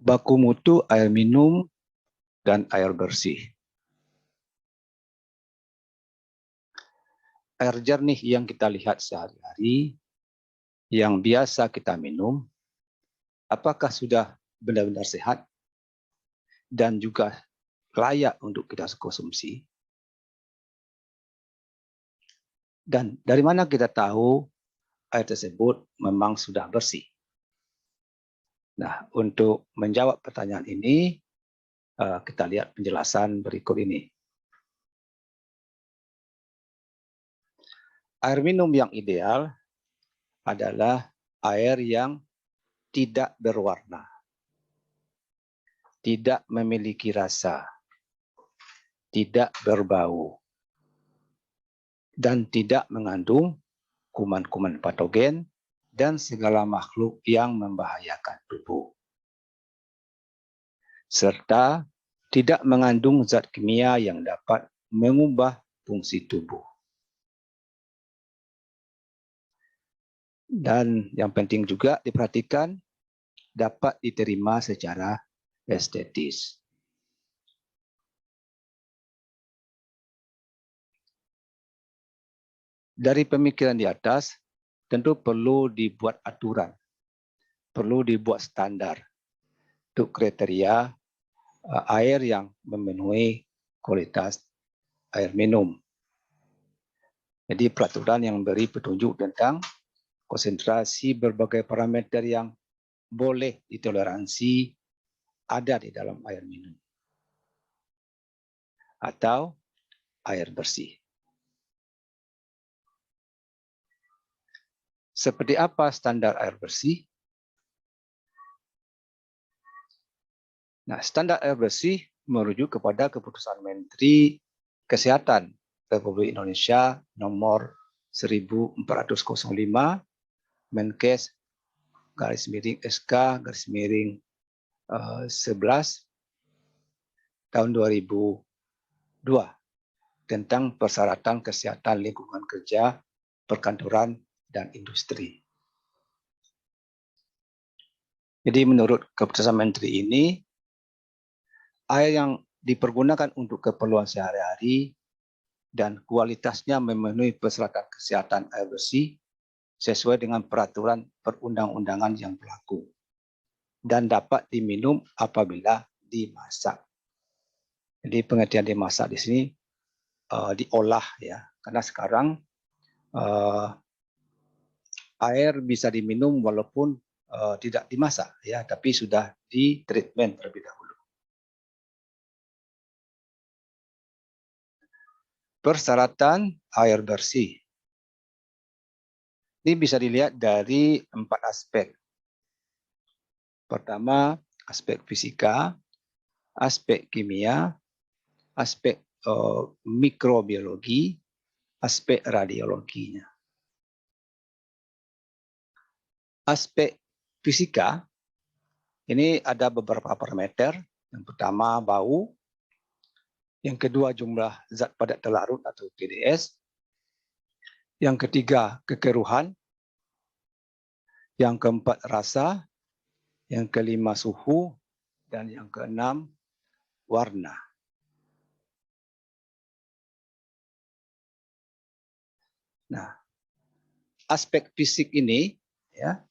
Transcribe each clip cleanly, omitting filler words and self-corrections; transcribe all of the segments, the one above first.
Baku mutu air minum dan air bersih. Air jernih yang kita lihat sehari-hari, yang biasa kita minum, apakah sudah benar-benar sehat dan juga layak untuk kita konsumsi? Dan dari mana kita tahu air tersebut memang sudah bersih? Nah, untuk menjawab pertanyaan ini, kita lihat penjelasan berikut ini. Air minum yang ideal adalah air yang tidak berwarna, tidak memiliki rasa, tidak berbau, dan tidak mengandung kuman-kuman patogen dan segala makhluk yang membahayakan tubuh. Serta tidak mengandung zat kimia yang dapat mengubah fungsi tubuh. Dan yang penting juga diperhatikan, dapat diterima secara estetis. Dari pemikiran di atas, tentu perlu dibuat aturan, perlu dibuat standar untuk kriteria air yang memenuhi kualitas air minum. Jadi peraturan yang memberi petunjuk tentang konsentrasi berbagai parameter yang boleh ditoleransi ada di dalam air minum atau air bersih. Seperti apa standar air bersih? Nah, standar air bersih merujuk kepada keputusan Menteri Kesehatan Republik Indonesia nomor 1405 Menkes /SK/11 tahun 2002 tentang persyaratan kesehatan lingkungan kerja, perkantoran, dan industri. Jadi menurut keputusan Menteri ini, air yang dipergunakan untuk keperluan sehari-hari dan kualitasnya memenuhi persyaratan kesehatan air bersih sesuai dengan peraturan perundang-undangan yang berlaku dan dapat diminum apabila dimasak. Jadi pengertian dimasak di sini diolah ya, karena sekarang air bisa diminum walaupun tidak dimasak ya, tapi sudah di treatment terlebih dahulu. Persyaratan air bersih. Ini bisa dilihat dari 4 aspek. Pertama, aspek fisika, aspek kimia, aspek mikrobiologi, aspek radiologinya. Aspek fisika, ini ada beberapa parameter. Yang pertama, bau. Yang kedua, jumlah zat padat terlarut atau TDS. Yang ketiga, kekeruhan. Yang keempat, rasa. Yang kelima, suhu. Dan yang keenam, warna. Nah, aspek fisik ini, ya,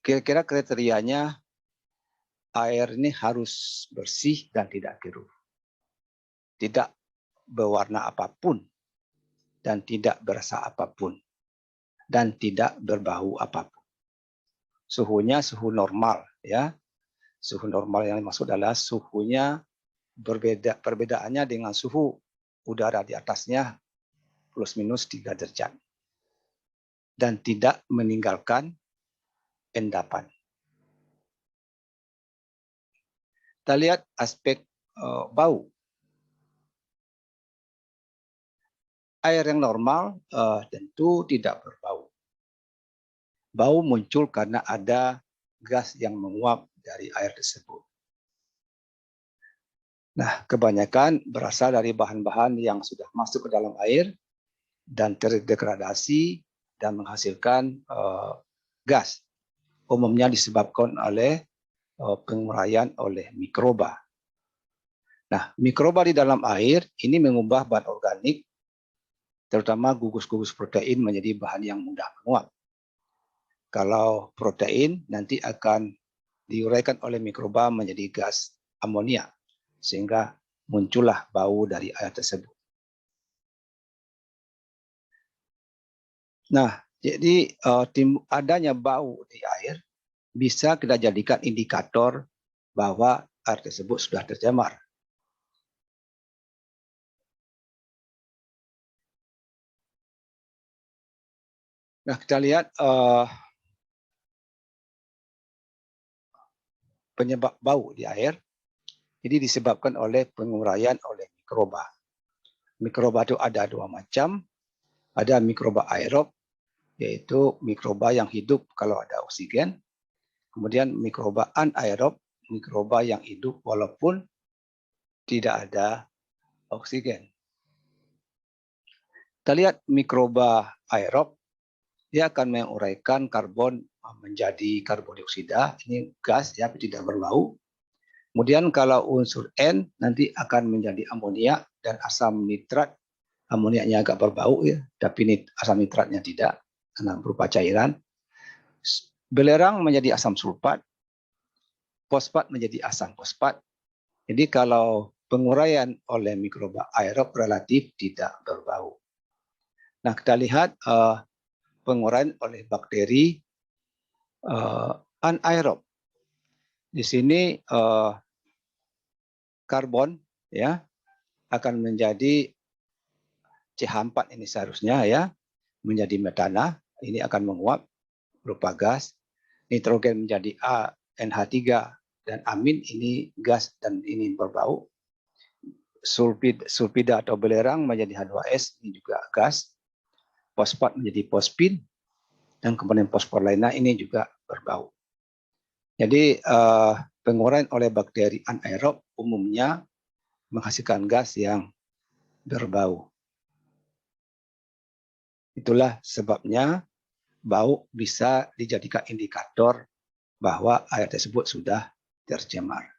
kira-kira kriterianya air ini harus bersih dan tidak keruh. Tidak berwarna apapun dan tidak berasa apapun dan tidak berbau apapun. Suhunya suhu normal ya. Suhu normal yang dimaksud adalah suhunya perbedaannya dengan suhu udara di atasnya plus minus 3 derajat. Dan tidak meninggalkan endapan. Kita lihat aspek bau. Air yang normal tentu tidak berbau. Bau muncul karena ada gas yang menguap dari air tersebut. Nah, kebanyakan berasal dari bahan-bahan yang sudah masuk ke dalam air dan terdegradasi dan menghasilkan gas. umumnya disebabkan oleh penguraian oleh mikroba. Nah, mikroba di dalam air ini mengubah bahan organik, terutama gugus-gugus protein menjadi bahan yang mudah menguap. Kalau protein nanti akan diuraikan oleh mikroba menjadi gas amonia, sehingga muncullah bau dari air tersebut. Nah, jadi adanya bau di air bisa kita jadikan indikator bahwa air tersebut sudah tercemar. Nah, kita lihat penyebab bau di air. Ini disebabkan oleh penguraian oleh mikroba. Mikroba itu ada dua macam. Ada mikroba aerob, yaitu mikroba yang hidup kalau ada oksigen. Kemudian mikroba anaerob, mikroba yang hidup walaupun tidak ada oksigen. Kita lihat mikroba aerob, dia akan menguraikan karbon menjadi karbon dioksida. Ini gas, ya, tidak berbau. Kemudian kalau unsur N nanti akan menjadi amonia dan asam nitrat. Amoniaknya agak berbau, ya, tapi asam nitratnya tidak, karena berupa cairan. Belerang menjadi asam sulfat, fosfat menjadi asam fosfat. Jadi kalau penguraian oleh mikroba aerob relatif tidak berbau. Nah, kita lihat penguraian oleh bakteri anaerob. Di sini karbon, ya, akan menjadi CH4 ini seharusnya, ya, menjadi metana. Ini akan menguap berupa gas. Nitrogen menjadi A, NH3, dan amin ini gas dan ini berbau. Sulfida atau belerang menjadi H2S, ini juga gas. Fosfat menjadi fosfin, dan komponen fosfor lainnya ini juga berbau. Jadi penguraian oleh bakteri anaerob umumnya menghasilkan gas yang berbau. Itulah sebabnya bau bisa dijadikan indikator bahwa air tersebut sudah tercemar.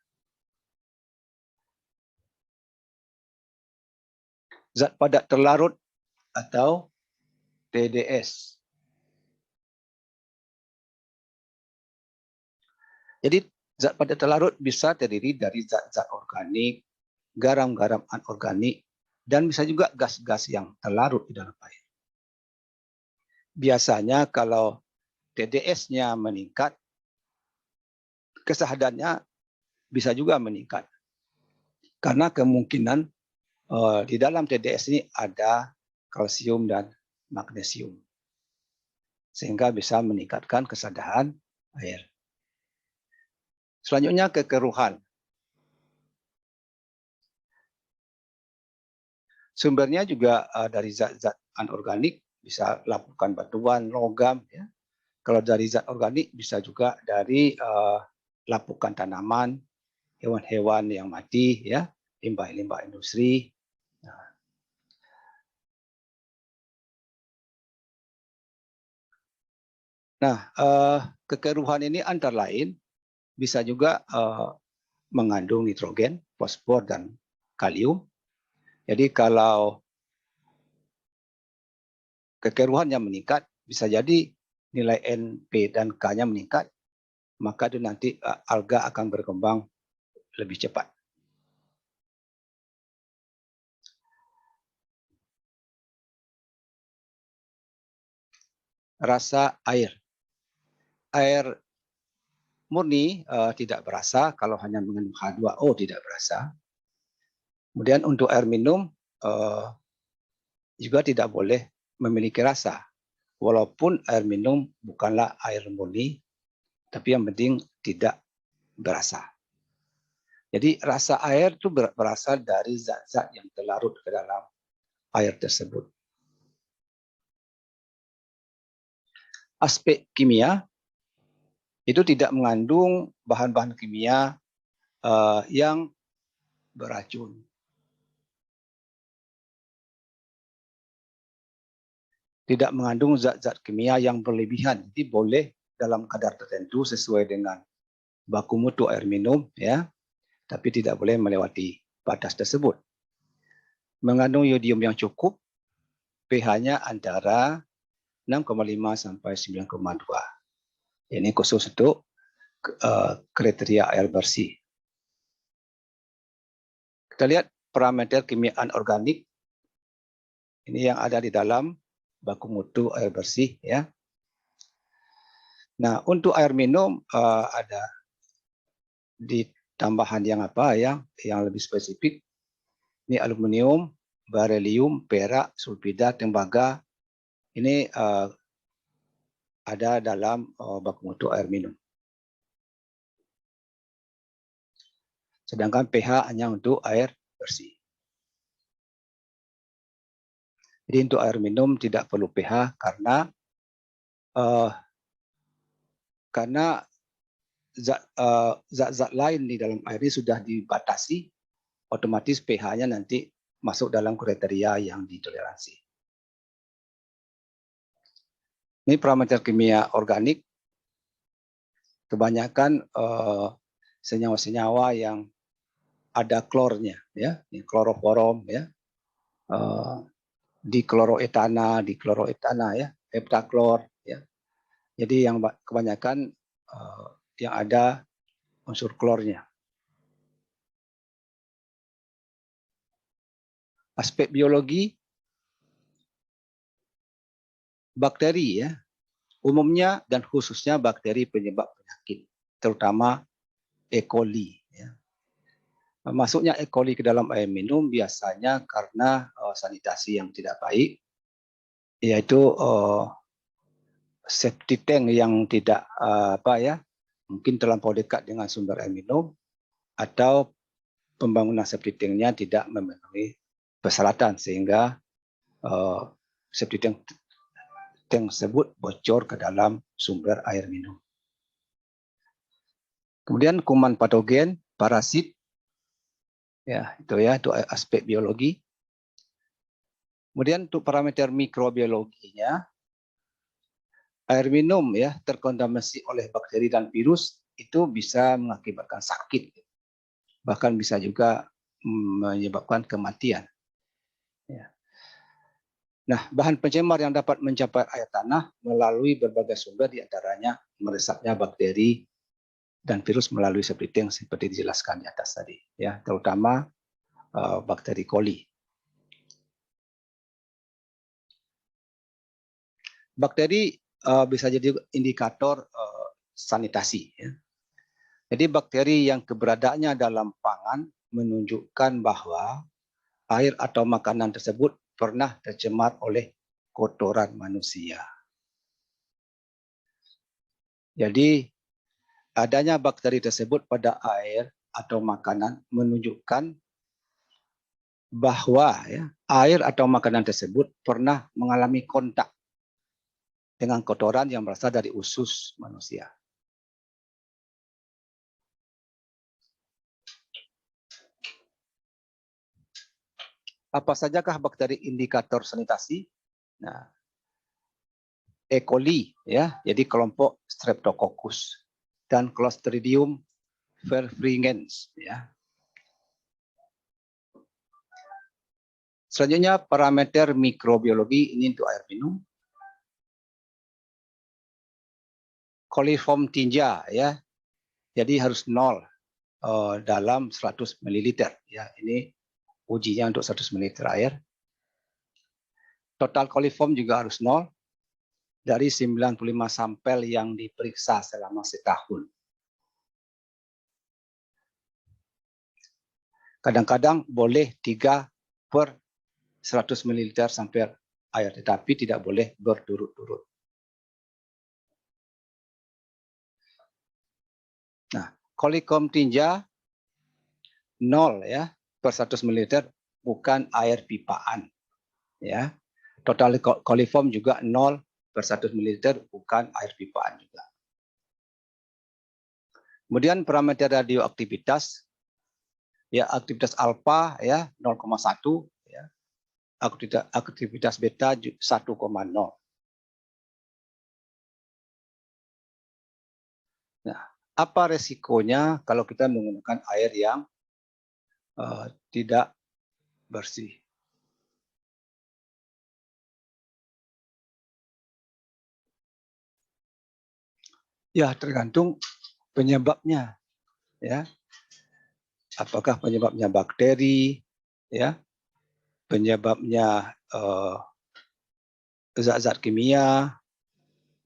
Zat padat terlarut atau TDS. Jadi zat padat terlarut bisa terdiri dari zat-zat organik, garam-garam anorganik, dan bisa juga gas-gas yang terlarut di dalam air. Biasanya kalau TDS-nya meningkat, kesahadannya bisa juga meningkat. Karena kemungkinan di dalam TDS ini ada kalsium dan magnesium. Sehingga bisa meningkatkan kesadaran air. Selanjutnya kekeruhan. Sumbernya juga dari zat-zat anorganik, bisa lapukan batuan, logam. Ya. Kalau dari zat organik bisa juga dari lapukan tanaman, hewan-hewan yang mati, ya, limbah-limbah industri. Nah, kekeruhan ini antara lain bisa juga mengandung nitrogen, fosfor, dan kalium. Jadi kalau kekeruhannya meningkat, bisa jadi nilai NP dan K-nya meningkat, maka itu nanti alga akan berkembang lebih cepat. Rasa air. Air murni tidak berasa, kalau hanya mengandung H2O tidak berasa. Kemudian untuk air minum juga tidak boleh memiliki rasa. Walaupun air minum bukanlah air murni, tapi yang penting tidak berasa. Jadi rasa air itu berasal dari zat-zat yang terlarut ke dalam air tersebut. Aspek kimia itu tidak mengandung bahan-bahan kimia yang beracun. Tidak mengandung zat-zat kimia yang berlebihan. Jadi boleh dalam kadar tertentu sesuai dengan baku mutu air minum, ya, tapi tidak boleh melewati batas tersebut. Mengandung iodium yang cukup, pH-nya antara 6,5 sampai 9,2. Ini khusus untuk kriteria air bersih. Kita lihat parameter kimiaan organik. Ini yang ada di dalam baku mutu air bersih, ya. Nah, untuk air minum ada di tambahan yang yang lebih spesifik. Ini aluminium, berelium, perak, sulfida, tembaga. Ini ada dalam baku mutu air minum. Sedangkan pH hanya untuk air bersih. Jadi untuk air minum tidak perlu pH karena zat-zat lain di dalam air ini sudah dibatasi, otomatis pH-nya nanti masuk dalam kriteria yang ditoleransi. Ini parameter kimia organik. Kebanyakan senyawa-senyawa yang ada klornya, ya, ini kloroforum, ya, dikloroetana, ya, heptaklor, ya. Jadi yang kebanyakan yang ada unsur klornya. Aspek biologi, bakteri, ya, umumnya dan khususnya bakteri penyebab penyakit, terutama E. coli. Ya. Masuknya E. coli ke dalam air minum biasanya karena sanitasi yang tidak baik, yaitu septic tank yang tidak mungkin terlampau dekat dengan sumber air minum, atau pembangunan septic tanknya tidak memenuhi persyaratan sehingga septic tank tersebut bocor ke dalam sumber air minum. Kemudian kuman patogen, parasit, ya itu aspek biologi. Kemudian untuk parameter mikrobiologinya, air minum ya terkontaminasi oleh bakteri dan virus itu bisa mengakibatkan sakit, bahkan bisa juga menyebabkan kematian. Ya. Nah, bahan pencemar yang dapat mencapai air tanah melalui berbagai sumber, diantaranya meresapnya bakteri dan virus melalui septic tank seperti dijelaskan di atas tadi, ya, terutama bakteri coli. Bakteri bisa jadi indikator sanitasi. Ya. Jadi bakteri yang keberadaannya dalam pangan menunjukkan bahwa air atau makanan tersebut pernah tercemar oleh kotoran manusia. Jadi adanya bakteri tersebut pada air atau makanan menunjukkan bahwa ya, air atau makanan tersebut pernah mengalami kontak dengan kotoran yang berasal dari usus manusia. Apa sajakah bakteri indikator sanitasi? Nah, E. coli, ya, jadi kelompok Streptococcus, dan Clostridium perfringens, ya. Selanjutnya parameter mikrobiologi ini untuk air minum. Coliform tinja, ya, jadi harus 0 dalam 100 ml. Ya, ini ujinya untuk 100 ml air. Total coliform juga harus 0 dari 95 sampel yang diperiksa selama setahun. Kadang-kadang boleh 3 per 100 ml sampai air, tetapi tidak boleh berturut-turut. Nah, coliform tinja 0 ya per 100 ml, bukan air pipaan. Ya. Total coliform juga 0 per 100 ml, bukan air pipaan juga. Kemudian parameter radioaktivitas, ya, aktivitas alfa ya 0,1, ya. Aktivitas beta 1,0. apa resikonya kalau kita menggunakan air yang tidak bersih? Ya, tergantung penyebabnya, ya. Apakah penyebabnya bakteri, ya, penyebabnya zat-zat kimia,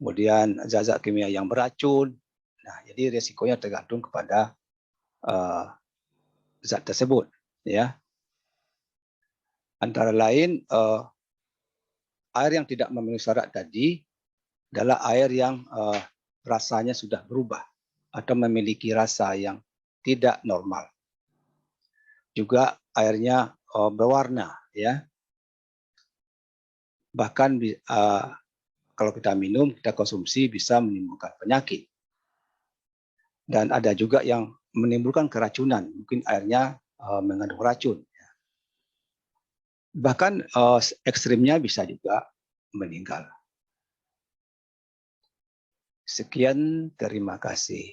kemudian zat-zat kimia yang beracun. Nah, jadi resikonya tergantung kepada zat tersebut, ya. Antara lain air yang tidak memenuhi syarat tadi adalah air yang rasanya sudah berubah atau memiliki rasa yang tidak normal. Juga airnya berwarna, ya. Bahkan kalau kita minum, kita konsumsi bisa menimbulkan penyakit. Dan ada juga yang menimbulkan keracunan, mungkin airnya mengandung racun. Bahkan ekstrimnya bisa juga meninggal. Sekian, terima kasih.